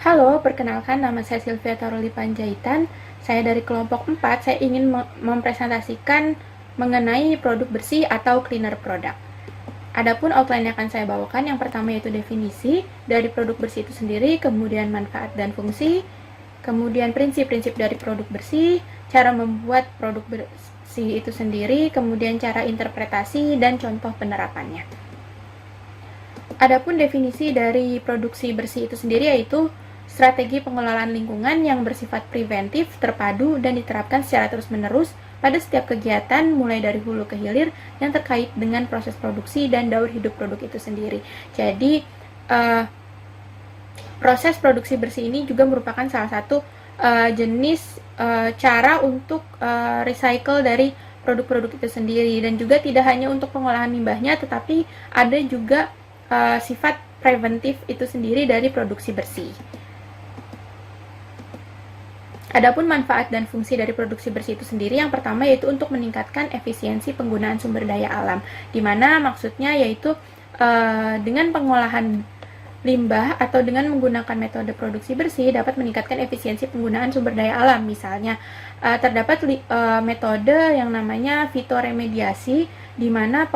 Halo, perkenalkan nama saya Sylvia Taruli Panjaitan. Saya dari kelompok 4, saya ingin mempresentasikan mengenai produk bersih atau cleaner product. Adapun outline yang akan saya bawakan, yang pertama yaitu definisi dari produk bersih itu sendiri, kemudian manfaat dan fungsi, kemudian prinsip-prinsip dari produk bersih, cara membuat produk bersih itu sendiri, kemudian cara interpretasi dan contoh penerapannya. Adapun definisi dari produksi bersih itu sendiri yaitu strategi pengelolaan lingkungan yang bersifat preventif, terpadu, dan diterapkan secara terus-menerus pada setiap kegiatan mulai dari hulu ke hilir yang terkait dengan proses produksi dan daur hidup produk itu sendiri. Jadi, proses produksi bersih ini juga merupakan salah satu jenis cara untuk recycle dari produk-produk itu sendiri, dan juga tidak hanya untuk pengolahan limbahnya, tetapi ada juga sifat preventif itu sendiri dari produksi bersih. Adapun manfaat dan fungsi dari produksi bersih itu sendiri, yang pertama yaitu untuk meningkatkan efisiensi penggunaan sumber daya alam, di mana maksudnya yaitu dengan pengolahan limbah atau dengan menggunakan metode produksi bersih dapat meningkatkan efisiensi penggunaan sumber daya alam. Misalnya terdapat metode yang namanya fitoremediasi, di mana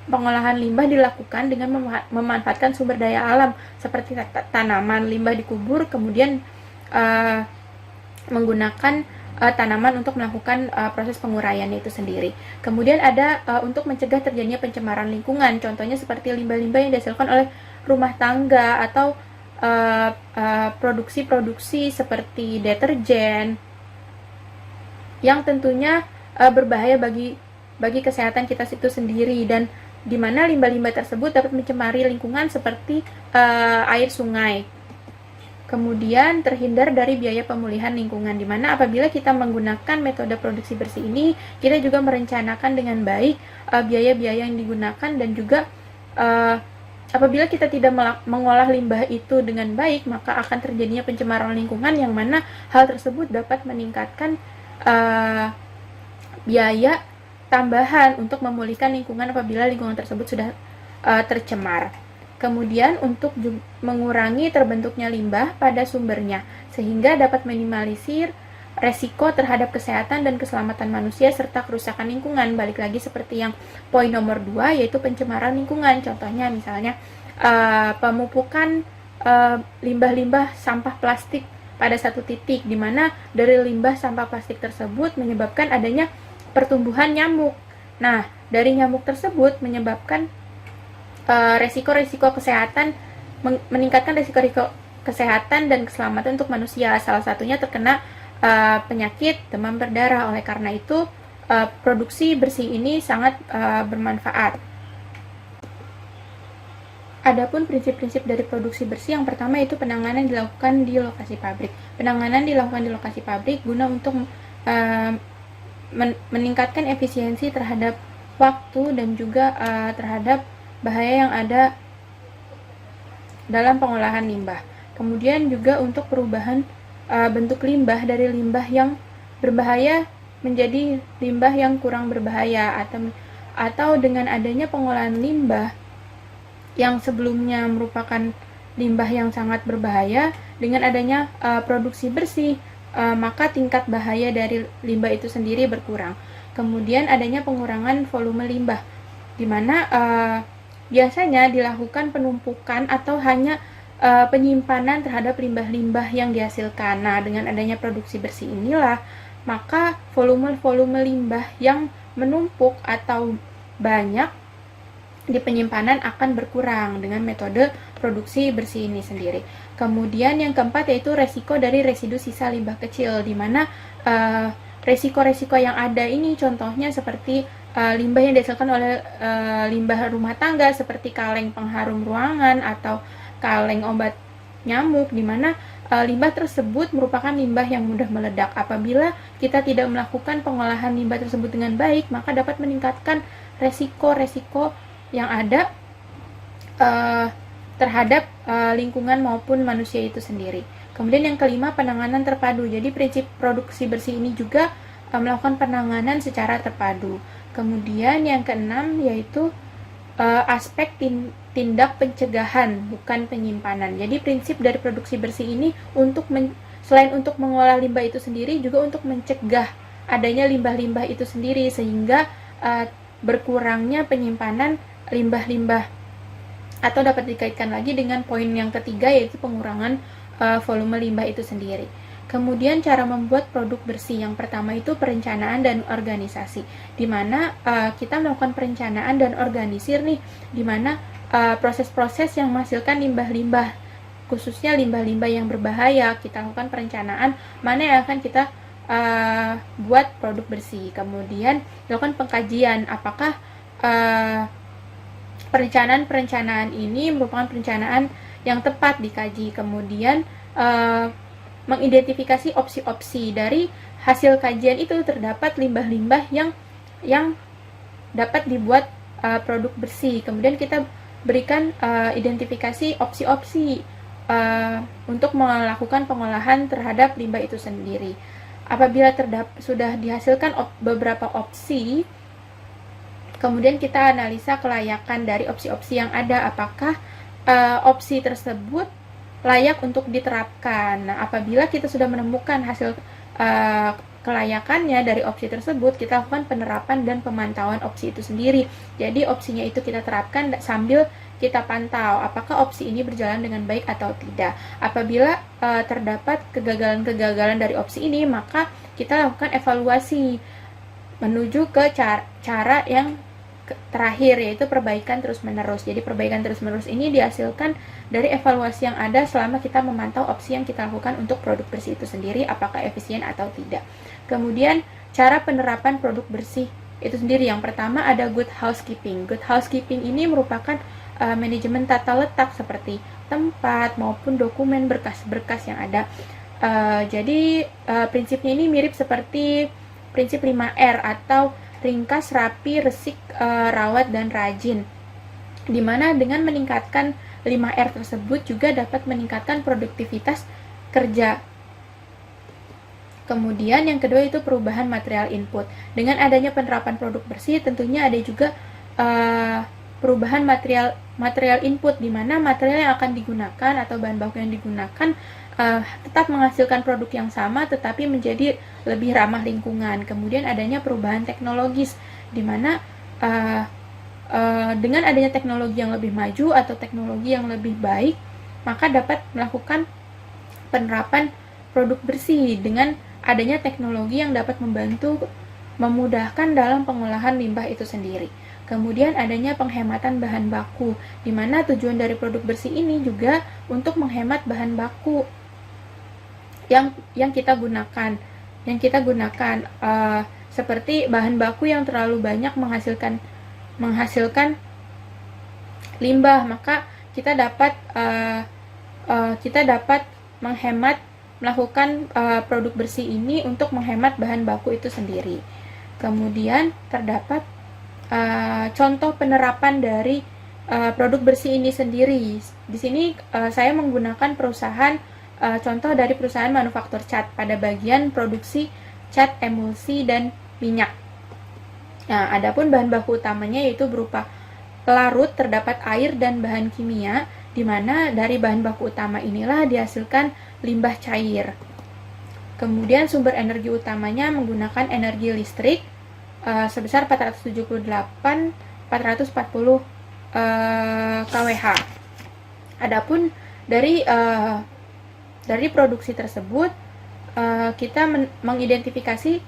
pengolahan limbah dilakukan dengan memanfaatkan sumber daya alam seperti tanaman, limbah dikubur, kemudian menggunakan tanaman untuk melakukan proses penguraiannya itu sendiri. Kemudian ada untuk mencegah terjadinya pencemaran lingkungan, contohnya seperti limbah-limbah yang dihasilkan oleh rumah tangga atau produksi-produksi seperti deterjen yang tentunya berbahaya bagi kesehatan kita itu sendiri, dan di mana limbah-limbah tersebut dapat mencemari lingkungan seperti air sungai. Kemudian terhindar dari biaya pemulihan lingkungan, di mana apabila kita menggunakan metode produksi bersih ini, kita juga merencanakan dengan baik biaya-biaya yang digunakan, dan juga apabila kita tidak mengolah limbah itu dengan baik, maka akan terjadinya pencemaran lingkungan, yang mana hal tersebut dapat meningkatkan biaya tambahan untuk memulihkan lingkungan apabila lingkungan tersebut sudah tercemar. Kemudian untuk mengurangi terbentuknya limbah pada sumbernya, sehingga dapat minimalisir resiko terhadap kesehatan dan keselamatan manusia serta kerusakan lingkungan. Balik lagi seperti yang poin nomor 2, yaitu pencemaran lingkungan. Contohnya misalnya pemupukan limbah-limbah sampah plastik pada satu titik, di mana dari limbah sampah plastik tersebut menyebabkan adanya pertumbuhan nyamuk. Nah, dari nyamuk tersebut menyebabkan resiko-resiko kesehatan, meningkatkan resiko-resiko kesehatan dan keselamatan untuk manusia. Salah satunya terkena penyakit demam berdarah. Oleh karena itu, produksi bersih ini sangat bermanfaat. Adapun prinsip-prinsip dari produksi bersih, yang pertama itu penanganan dilakukan di lokasi pabrik. Penanganan dilakukan di lokasi pabrik guna untuk meningkatkan efisiensi terhadap waktu dan juga terhadap bahaya yang ada dalam pengolahan limbah. Kemudian juga untuk perubahan bentuk limbah dari limbah yang berbahaya menjadi limbah yang kurang berbahaya, atau dengan adanya pengolahan limbah yang sebelumnya merupakan limbah yang sangat berbahaya, dengan adanya produksi bersih, maka tingkat bahaya dari limbah itu sendiri berkurang. Kemudian adanya pengurangan volume limbah, di mana biasanya dilakukan penumpukan atau hanya penyimpanan terhadap limbah-limbah yang dihasilkan. Nah, dengan adanya produksi bersih inilah, maka volume-volume limbah yang menumpuk atau banyak di penyimpanan akan berkurang dengan metode produksi bersih ini sendiri. Kemudian yang keempat yaitu resiko dari residu sisa limbah kecil, di mana resiko-resiko yang ada ini contohnya seperti limbah yang dihasilkan oleh limbah rumah tangga seperti kaleng pengharum ruangan atau kaleng obat nyamuk, di mana limbah tersebut merupakan limbah yang mudah meledak. Apabila kita tidak melakukan pengolahan limbah tersebut dengan baik, maka dapat meningkatkan resiko-resiko yang ada terhadap lingkungan maupun manusia itu sendiri. Kemudian yang kelima, penanganan terpadu. Jadi prinsip produksi bersih ini juga melakukan penanganan secara terpadu. Kemudian yang keenam yaitu aspek tindak pencegahan, bukan penyimpanan. Jadi prinsip dari produksi bersih ini selain untuk mengolah limbah itu sendiri, juga untuk mencegah adanya limbah-limbah itu sendiri, sehingga berkurangnya penyimpanan limbah-limbah. Atau dapat dikaitkan lagi dengan poin yang ketiga, yaitu pengurangan volume limbah itu sendiri. Kemudian cara membuat produk bersih, yang pertama itu perencanaan dan organisasi, di mana kita melakukan perencanaan dan organisir nih, di mana proses-proses yang menghasilkan limbah-limbah, khususnya limbah-limbah yang berbahaya, kita lakukan perencanaan mana yang akan kita buat produk bersih. Kemudian lakukan pengkajian, apakah perencanaan ini merupakan perencanaan yang tepat dikaji. Kemudian mengidentifikasi opsi-opsi dari hasil kajian itu, terdapat limbah-limbah yang dapat dibuat produk bersih. Kemudian kita berikan identifikasi opsi-opsi untuk melakukan pengolahan terhadap limbah itu sendiri. Apabila sudah dihasilkan beberapa opsi, kemudian kita analisa kelayakan dari opsi-opsi yang ada, apakah opsi tersebut layak untuk diterapkan. Nah, apabila kita sudah menemukan hasil kelayakannya dari opsi tersebut, kita lakukan penerapan dan pemantauan opsi itu sendiri. Jadi opsinya itu kita terapkan sambil kita pantau apakah opsi ini berjalan dengan baik atau tidak. Apabila terdapat kegagalan-kegagalan dari opsi ini, maka kita lakukan evaluasi menuju ke cara yang terakhir, yaitu perbaikan terus-menerus. Jadi perbaikan terus-menerus ini dihasilkan dari evaluasi yang ada selama kita memantau opsi yang kita lakukan untuk produk bersih itu sendiri, apakah efisien atau tidak. Kemudian cara penerapan produk bersih itu sendiri, yang pertama ada good housekeeping. Good housekeeping ini merupakan manajemen tata letak seperti tempat maupun dokumen berkas-berkas yang ada. Jadi prinsipnya ini mirip seperti prinsip 5R atau ringkas, rapi, resik, rawat, dan rajin, dimana dengan meningkatkan 5R tersebut juga dapat meningkatkan produktivitas kerja. Kemudian yang kedua itu perubahan material input. Dengan adanya penerapan produk bersih, tentunya ada juga perubahan material input, di mana material yang akan digunakan atau bahan baku yang digunakan tetap menghasilkan produk yang sama tetapi menjadi lebih ramah lingkungan. Kemudian adanya perubahan teknologis, di mana dengan adanya teknologi yang lebih maju atau teknologi yang lebih baik, maka dapat melakukan penerapan produk bersih dengan adanya teknologi yang dapat memudahkan dalam pengolahan limbah itu sendiri. Kemudian adanya penghematan bahan baku, di mana tujuan dari produk bersih ini juga untuk menghemat bahan baku yang kita gunakan, seperti bahan baku yang terlalu banyak menghasilkan limbah, maka kita dapat melakukan produk bersih ini untuk menghemat bahan baku itu sendiri. Kemudian terdapat contoh penerapan dari produk bersih ini sendiri. Di sini saya menggunakan contoh dari perusahaan manufaktur cat pada bagian produksi cat emulsi dan minyak. Nah, adapun bahan baku utamanya yaitu berupa pelarut, terdapat air dan bahan kimia, di mana dari bahan baku utama inilah dihasilkan limbah cair. Kemudian sumber energi utamanya menggunakan energi listrik sebesar 478-440 kWh. Adapun dari produksi tersebut kita mengidentifikasi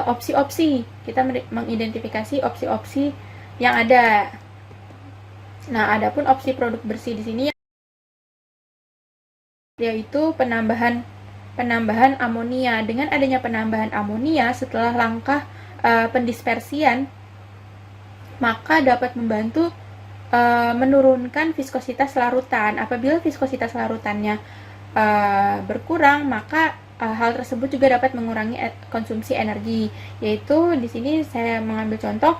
opsi-opsi. Kita mengidentifikasi opsi-opsi yang ada. Nah, adapun opsi produk bersih di sini yaitu penambahan amonia. Dengan adanya penambahan amonia setelah langkah pendispersian, maka dapat membantu menurunkan viskositas larutan. Apabila viskositas larutannya berkurang, maka hal tersebut juga dapat mengurangi konsumsi energi. Yaitu di sini saya mengambil contoh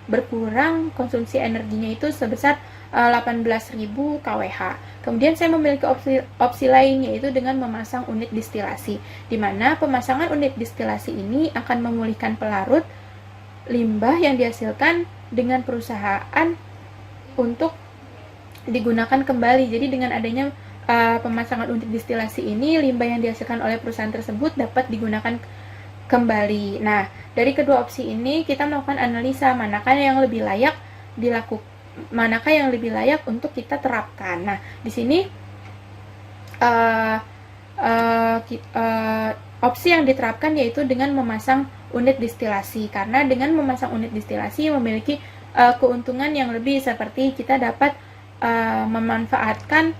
berkurang konsumsi energinya itu sebesar 18.000 kWh. Kemudian saya memiliki opsi lain, yaitu dengan memasang unit distilasi, di mana pemasangan unit distilasi ini akan memulihkan pelarut limbah yang dihasilkan dengan perusahaan untuk digunakan kembali. Jadi dengan adanya pemasangan unit distilasi ini, limbah yang dihasilkan oleh perusahaan tersebut dapat digunakan kembali. Nah, dari kedua opsi ini kita melakukan analisa manakah yang lebih layak untuk kita terapkan. Nah, di sini opsi yang diterapkan yaitu dengan memasang unit distilasi, karena dengan memasang unit distilasi memiliki keuntungan yang lebih, seperti kita dapat memanfaatkan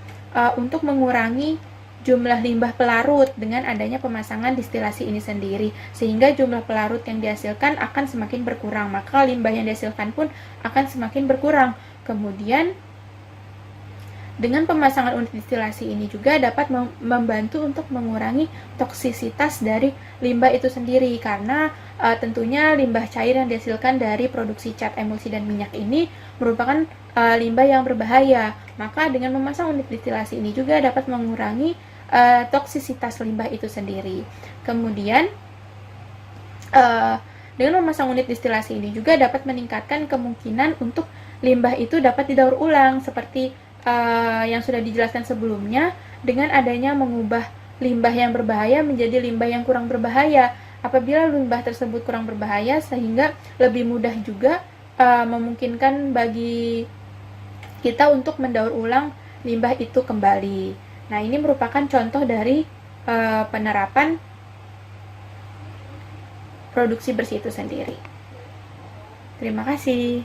untuk mengurangi jumlah limbah pelarut dengan adanya pemasangan distilasi ini sendiri, sehingga jumlah pelarut yang dihasilkan akan semakin berkurang, maka limbah yang dihasilkan pun akan semakin berkurang. Kemudian dengan pemasangan unit distilasi ini juga dapat membantu untuk mengurangi toksisitas dari limbah itu sendiri, karena tentunya limbah cair yang dihasilkan dari produksi cat, emulsi, dan minyak ini merupakan limbah yang berbahaya. Maka dengan memasang unit distilasi ini juga dapat mengurangi toksisitas limbah itu sendiri. Kemudian dengan memasang unit distilasi ini juga dapat meningkatkan kemungkinan untuk limbah itu dapat didaur ulang, seperti yang sudah dijelaskan sebelumnya, dengan adanya mengubah limbah yang berbahaya menjadi limbah yang kurang berbahaya. Apabila limbah tersebut kurang berbahaya, sehingga lebih mudah juga memungkinkan bagi kita untuk mendaur ulang limbah itu kembali. Nah, ini merupakan contoh dari penerapan produksi bersih itu sendiri. Terima kasih.